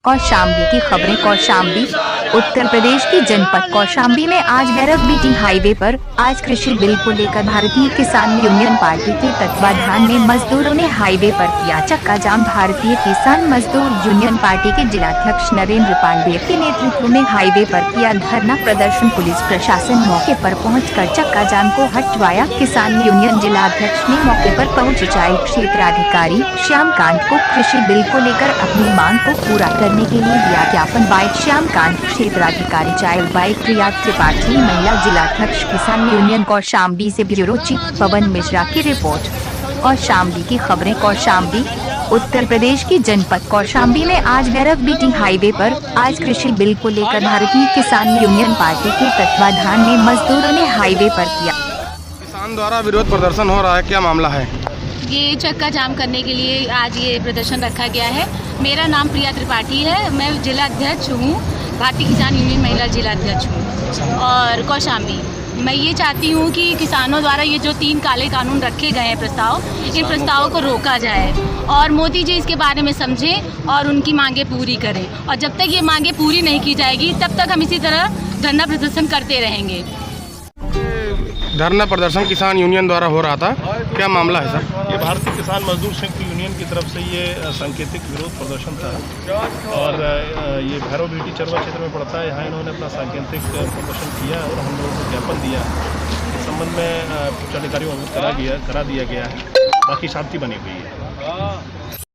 कौशाम्बी की खबरें। कौशाम्बी उत्तर प्रदेश की जनपद कौशाम्बी में आज गैरव बीटी हाईवे पर आज कृषि बिल को लेकर भारतीय किसान यूनियन पार्टी के तत्वाधान में मजदूरों ने हाईवे पर किया चक्का जाम। भारतीय किसान मजदूर यूनियन पार्टी के जिलाध्यक्ष नरेंद्र पांडेय के नेतृत्व में हाईवे पर किया धरना प्रदर्शन। पुलिस प्रशासन मौके पर पहुंचकर चक्का जाम को हटवाया। किसान यूनियन जिलाध्यक्ष ने मौके पर पहुंचे सिंचाई क्षेत्राधिकारी श्यामकांत को कृषि बिल को लेकर अपनी मांग को पूरा करने के लिए दिया ज्ञापन। बाइक श्यामकांत क्षेत्राधिकारी चाइल्ड बाइक प्रिया त्रिपाठी महिला जिलाध्यक्ष किसान यूनियन कौशाम्बी से ब्यूरो चीफ पवन मिश्रा की रिपोर्ट। कौशाम्बी की खबरें। कौशाम्बी उत्तर प्रदेश की जनपद कौशाम्बी में आज गैरव बीटी हाईवे पर आज कृषि बिल को लेकर भारतीय किसान यूनियन पार्टी के तत्वाधान में मजदूरों ने हाईवे पर किया। किसान द्वारा विरोध प्रदर्शन हो रहा है, क्या मामला है? ये चक्का जाम करने के लिए आज ये प्रदर्शन रखा गया है। मेरा नाम प्रिया त्रिपाठी है, मैं जिला अध्यक्ष हूँ, भारतीय किसान यूनियन महिला जिला अध्यक्ष हूँ और कौशाम्बी। मैं ये चाहती हूँ कि किसानों द्वारा ये जो 3 काले कानून रखे गए हैं प्रस्ताव, इन प्रस्तावों को रोका जाए और मोदी जी इसके बारे में समझें और उनकी मांगे पूरी करें। और जब तक ये मांगे पूरी नहीं की जाएगी तब तक हम इसी तरह धरना प्रदर्शन करते रहेंगे। धरना प्रदर्शन किसान यूनियन द्वारा हो रहा था, क्या मामला है सर? ये भारतीय किसान मजदूर संयुक्त यूनियन की तरफ से ये सांकेतिक विरोध प्रदर्शन था और ये भैरव बीटी चरवा क्षेत्र में पड़ता है। यहाँ इन्होंने अपना सांकेतिक प्रदर्शन किया और हम लोगों को ज्ञापन दिया। इस संबंध में उच्च अधिकारियों को करा दिया गया है। बाकी शांति बनी हुई है।